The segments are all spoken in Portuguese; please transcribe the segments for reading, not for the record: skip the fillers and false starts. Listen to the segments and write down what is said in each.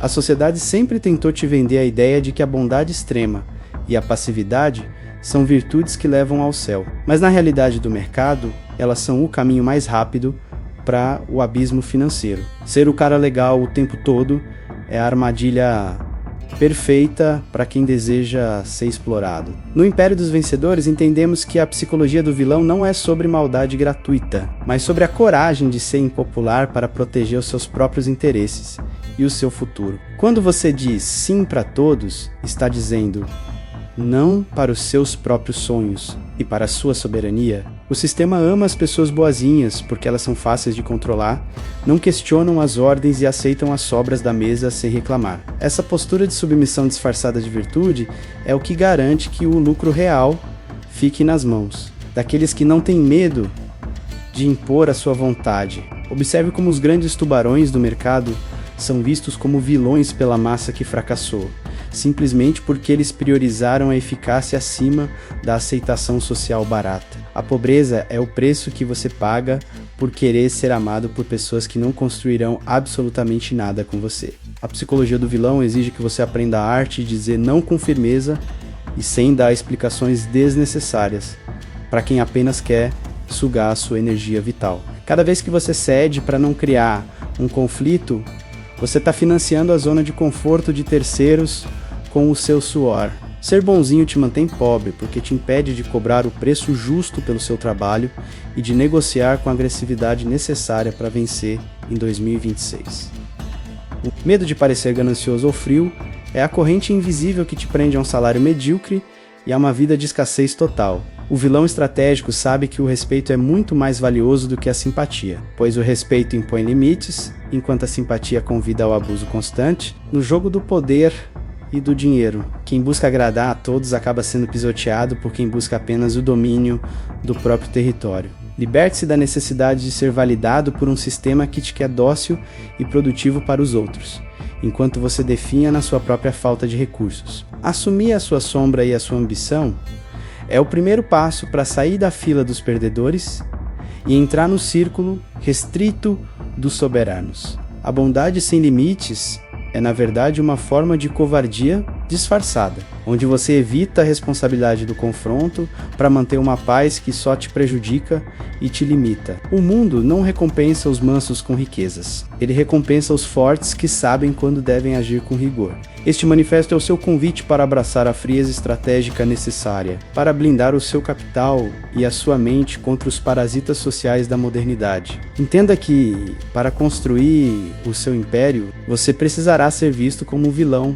A sociedade sempre tentou te vender a ideia de que a bondade extrema e a passividade são virtudes que levam ao céu. Mas na realidade do mercado, elas são o caminho mais rápido para o abismo financeiro. Ser o cara legal o tempo todo é a armadilha perfeita para quem deseja ser explorado. No Império dos Vencedores, entendemos que a psicologia do vilão não é sobre maldade gratuita, mas sobre a coragem de ser impopular para proteger os seus próprios interesses e o seu futuro. Quando você diz sim para todos, está dizendo não para os seus próprios sonhos e para a sua soberania. O sistema ama as pessoas boazinhas porque elas são fáceis de controlar, não questionam as ordens e aceitam as sobras da mesa sem reclamar. Essa postura de submissão disfarçada de virtude é o que garante que o lucro real fique nas mãos daqueles que não têm medo de impor a sua vontade. Observe como os grandes tubarões do mercado são vistos como vilões pela massa que fracassou, simplesmente porque eles priorizaram a eficácia acima da aceitação social barata. A pobreza é o preço que você paga por querer ser amado por pessoas que não construirão absolutamente nada com você. A psicologia do vilão exige que você aprenda a arte de dizer não com firmeza e sem dar explicações desnecessárias para quem apenas quer sugar a sua energia vital. Cada vez que você cede para não criar um conflito, você está financiando a zona de conforto de terceiros com o seu suor. Ser bonzinho te mantém pobre, porque te impede de cobrar o preço justo pelo seu trabalho e de negociar com a agressividade necessária para vencer em 2026. O medo de parecer ganancioso ou frio é a corrente invisível que te prende a um salário medíocre e a uma vida de escassez total. O vilão estratégico sabe que o respeito é muito mais valioso do que a simpatia, pois o respeito impõe limites, enquanto a simpatia convida ao abuso constante. No jogo do poder e do dinheiro, quem busca agradar a todos acaba sendo pisoteado por quem busca apenas o domínio do próprio território. Liberte-se da necessidade de ser validado por um sistema que te quer dócil e produtivo para os outros, enquanto você definha na sua própria falta de recursos. Assumir a sua sombra e a sua ambição é o primeiro passo para sair da fila dos perdedores e entrar no círculo restrito dos soberanos. A bondade sem limites é, na verdade, uma forma de covardia disfarçada, onde você evita a responsabilidade do confronto para manter uma paz que só te prejudica e te limita. O mundo não recompensa os mansos com riquezas. Ele recompensa os fortes que sabem quando devem agir com rigor. Este manifesto é o seu convite para abraçar a frieza estratégica necessária, para blindar o seu capital e a sua mente contra os parasitas sociais da modernidade. Entenda que, para construir o seu império, você precisará ser visto como um vilão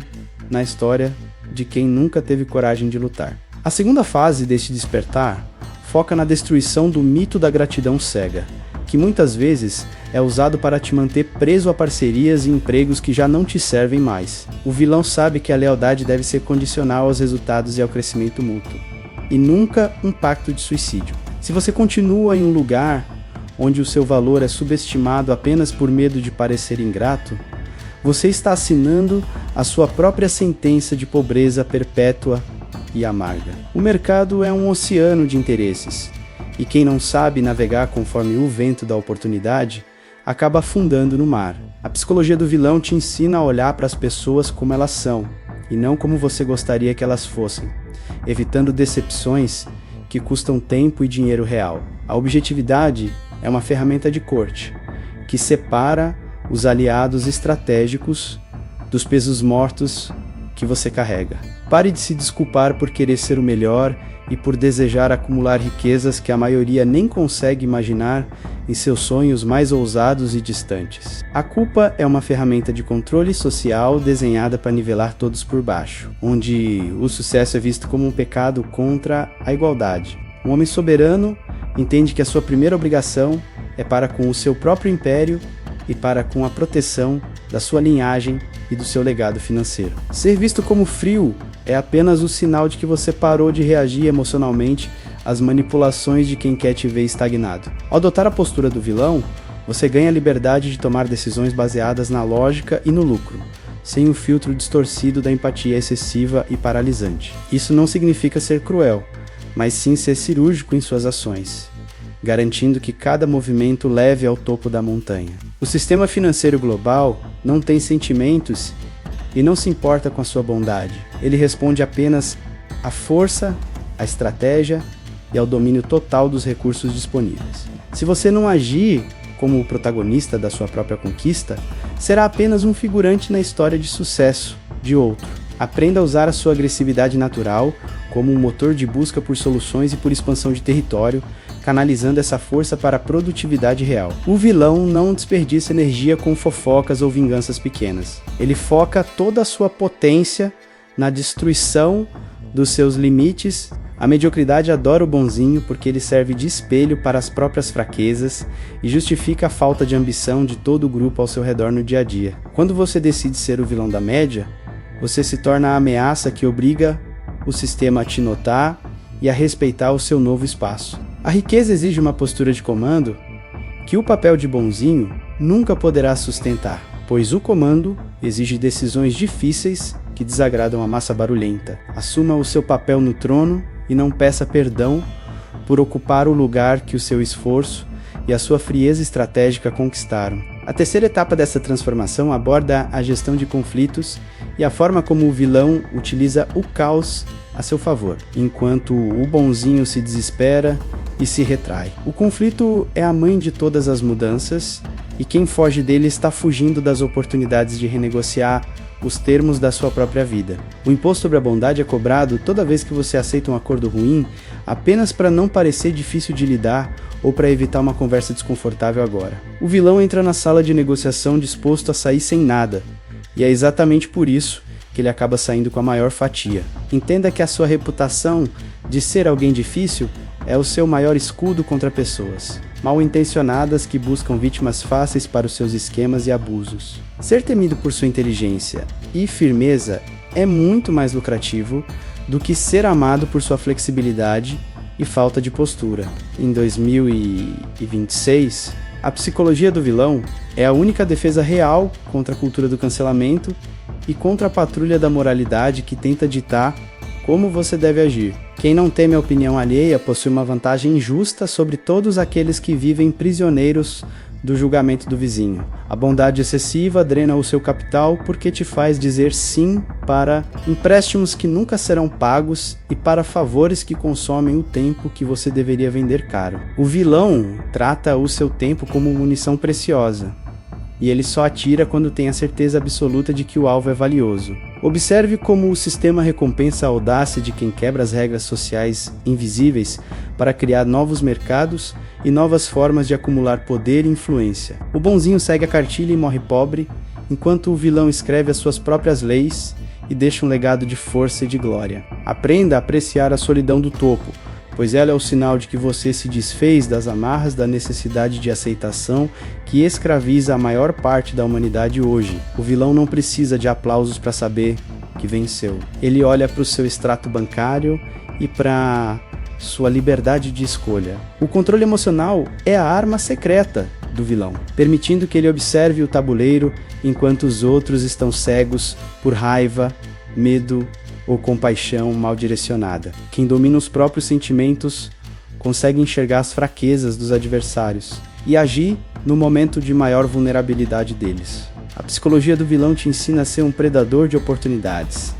na história de quem nunca teve coragem de lutar. A segunda fase deste despertar foca na destruição do mito da gratidão cega, que muitas vezes é usado para te manter preso a parcerias e empregos que já não te servem mais. O vilão sabe que a lealdade deve ser condicional aos resultados e ao crescimento mútuo, e nunca um pacto de suicídio. Se você continua em um lugar onde o seu valor é subestimado apenas por medo de parecer ingrato, você está assinando a sua própria sentença de pobreza perpétua e amarga. O mercado é um oceano de interesses, e quem não sabe navegar conforme o vento da oportunidade acaba afundando no mar. A psicologia do vilão te ensina a olhar para as pessoas como elas são, e não como você gostaria que elas fossem, evitando decepções que custam tempo e dinheiro real. A objetividade é uma ferramenta de corte, que separa os aliados estratégicos dos pesos mortos que você carrega. Pare de se desculpar por querer ser o melhor e por desejar acumular riquezas que a maioria nem consegue imaginar em seus sonhos mais ousados e distantes. A culpa é uma ferramenta de controle social desenhada para nivelar todos por baixo, onde o sucesso é visto como um pecado contra a igualdade. Um homem soberano entende que a sua primeira obrigação é para com o seu próprio império e para com a proteção da sua linhagem e do seu legado financeiro. Ser visto como frio é apenas o sinal de que você parou de reagir emocionalmente às manipulações de quem quer te ver estagnado. Ao adotar a postura do vilão, você ganha a liberdade de tomar decisões baseadas na lógica e no lucro, sem o filtro distorcido da empatia excessiva e paralisante. Isso não significa ser cruel, mas sim ser cirúrgico em suas ações, garantindo que cada movimento leve ao topo da montanha. O sistema financeiro global não tem sentimentos e não se importa com a sua bondade. Ele responde apenas à força, à estratégia e ao domínio total dos recursos disponíveis. Se você não agir como o protagonista da sua própria conquista, será apenas um figurante na história de sucesso de outro. Aprenda a usar a sua agressividade natural como um motor de busca por soluções e por expansão de território, canalizando essa força para a produtividade real. O vilão não desperdiça energia com fofocas ou vinganças pequenas. Ele foca toda a sua potência na destruição dos seus limites. A mediocridade adora o bonzinho porque ele serve de espelho para as próprias fraquezas e justifica a falta de ambição de todo o grupo ao seu redor no dia a dia. Quando você decide ser o vilão da média, você se torna a ameaça que obriga o sistema a te notar e a respeitar o seu novo espaço. A riqueza exige uma postura de comando que o papel de bonzinho nunca poderá sustentar, pois o comando exige decisões difíceis que desagradam a massa barulhenta. Assuma o seu papel no trono e não peça perdão por ocupar o lugar que o seu esforço e a sua frieza estratégica conquistaram. A terceira etapa dessa transformação aborda a gestão de conflitos e a forma como o vilão utiliza o caos a seu favor, enquanto o bonzinho se desespera e se retrai. O conflito é a mãe de todas as mudanças e quem foge dele está fugindo das oportunidades de renegociar os termos da sua própria vida. O imposto sobre a bondade é cobrado toda vez que você aceita um acordo ruim apenas para não parecer difícil de lidar ou para evitar uma conversa desconfortável agora. O vilão entra na sala de negociação disposto a sair sem nada, e é exatamente por isso que ele acaba saindo com a maior fatia. Entenda que a sua reputação de ser alguém difícil é o seu maior escudo contra pessoas mal intencionadas que buscam vítimas fáceis para os seus esquemas e abusos. Ser temido por sua inteligência e firmeza é muito mais lucrativo do que ser amado por sua flexibilidade e falta de postura. Em 2026, a psicologia do vilão é a única defesa real contra a cultura do cancelamento e contra a patrulha da moralidade que tenta ditar como você deve agir. Quem não teme a opinião alheia possui uma vantagem injusta sobre todos aqueles que vivem prisioneiros do julgamento do vizinho. A bondade excessiva drena o seu capital porque te faz dizer sim para empréstimos que nunca serão pagos e para favores que consomem o tempo que você deveria vender caro. O vilão trata o seu tempo como munição preciosa, e ele só atira quando tem a certeza absoluta de que o alvo é valioso. Observe como o sistema recompensa a audácia de quem quebra as regras sociais invisíveis para criar novos mercados e novas formas de acumular poder e influência. O bonzinho segue a cartilha e morre pobre, enquanto o vilão escreve as suas próprias leis e deixa um legado de força e de glória. Aprenda a apreciar a solidão do topo, pois ela é o sinal de que você se desfez das amarras da necessidade de aceitação que escraviza a maior parte da humanidade hoje. O vilão não precisa de aplausos para saber que venceu. Ele olha para o seu extrato bancário e para sua liberdade de escolha. O controle emocional é a arma secreta do vilão, permitindo que ele observe o tabuleiro enquanto os outros estão cegos por raiva, medo ou compaixão mal direcionada. Quem domina os próprios sentimentos consegue enxergar as fraquezas dos adversários e agir no momento de maior vulnerabilidade deles. A psicologia do vilão te ensina a ser um predador de oportunidades,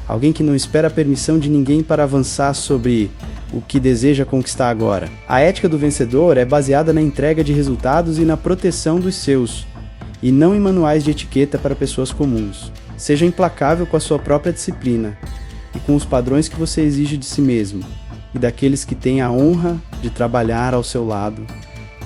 alguém que não espera a permissão de ninguém para avançar sobre o que deseja conquistar agora. A ética do vencedor é baseada na entrega de resultados e na proteção dos seus, e não em manuais de etiqueta para pessoas comuns. Seja implacável com a sua própria disciplina e com os padrões que você exige de si mesmo e daqueles que têm a honra de trabalhar ao seu lado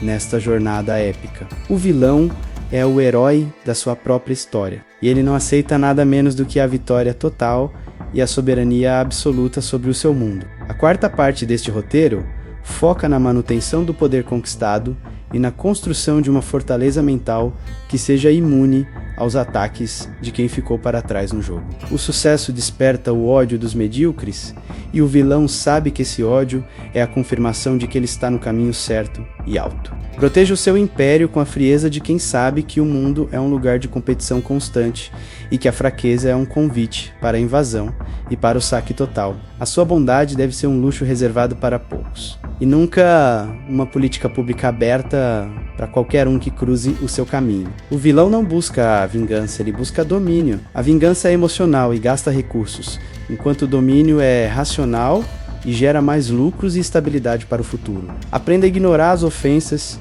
nesta jornada épica. O vilão é o herói da sua própria história e ele não aceita nada menos do que a vitória total e a soberania absoluta sobre o seu mundo. A quarta parte deste roteiro foca na manutenção do poder conquistado e na construção de uma fortaleza mental que seja imune aos ataques de quem ficou para trás no jogo. O sucesso desperta o ódio dos medíocres e o vilão sabe que esse ódio é a confirmação de que ele está no caminho certo e alto. Proteja o seu império com a frieza de quem sabe que o mundo é um lugar de competição constante e que a fraqueza é um convite para a invasão e para o saque total. A sua bondade deve ser um luxo reservado para poucos, e nunca uma política pública aberta para qualquer um que cruze o seu caminho. O vilão não busca a vingança, ele busca domínio. A vingança é emocional e gasta recursos, enquanto o domínio é racional e gera mais lucros e estabilidade para o futuro. Aprenda a ignorar as ofensas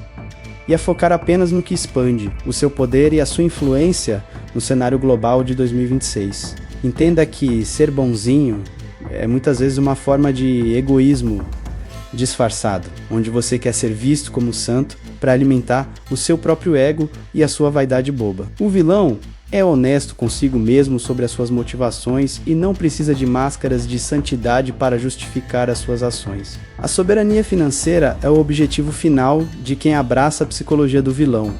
e a focar apenas no que expande o seu poder e a sua influência no cenário global de 2026. Entenda que ser bonzinho é muitas vezes uma forma de egoísmo disfarçado, onde você quer ser visto como santo para alimentar o seu próprio ego e a sua vaidade boba. O vilão é honesto consigo mesmo sobre as suas motivações e não precisa de máscaras de santidade para justificar as suas ações. A soberania financeira é o objetivo final de quem abraça a psicologia do vilão,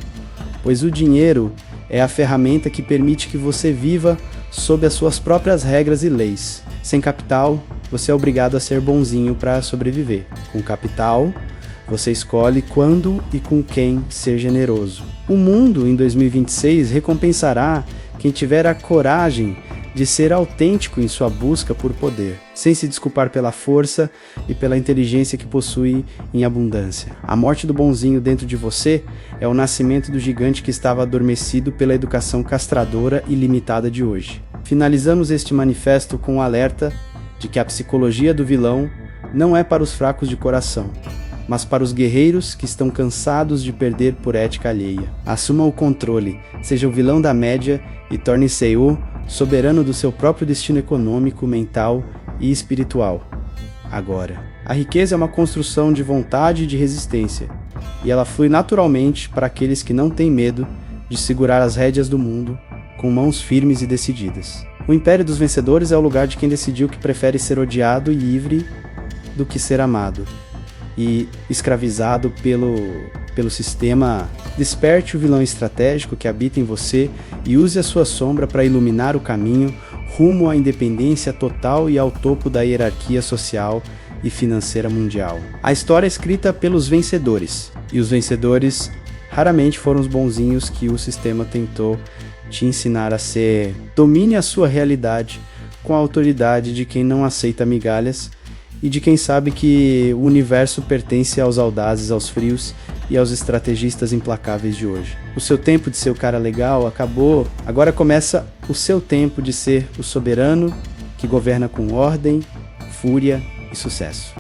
pois o dinheiro é a ferramenta que permite que você viva sob as suas próprias regras e leis. Sem capital, você é obrigado a ser bonzinho para sobreviver. Com capital, você escolhe quando e com quem ser generoso. O mundo, em 2026, recompensará quem tiver a coragem de ser autêntico em sua busca por poder, sem se desculpar pela força e pela inteligência que possui em abundância. A morte do bonzinho dentro de você é o nascimento do gigante que estava adormecido pela educação castradora e limitada de hoje. Finalizamos este manifesto com o alerta de que a psicologia do vilão não é para os fracos de coração, mas para os guerreiros que estão cansados de perder por ética alheia. Assuma o controle, seja o vilão da média e torne-se o soberano do seu próprio destino econômico, mental e espiritual. Agora, a riqueza é uma construção de vontade e de resistência, e ela flui naturalmente para aqueles que não têm medo de segurar as rédeas do mundo com mãos firmes e decididas. O império dos vencedores é o lugar de quem decidiu que prefere ser odiado e livre do que ser amado e escravizado pelo sistema. Desperte o vilão estratégico que habita em você e use a sua sombra para iluminar o caminho rumo à independência total e ao topo da hierarquia social e financeira mundial. A história é escrita pelos vencedores, e os vencedores raramente foram os bonzinhos que o sistema tentou te ensinar a ser. Domine a sua realidade com a autoridade de quem não aceita migalhas e de quem sabe que o universo pertence aos audazes, aos frios e aos estrategistas implacáveis de hoje. O seu tempo de ser o cara legal acabou, agora começa o seu tempo de ser o soberano que governa com ordem, fúria e sucesso.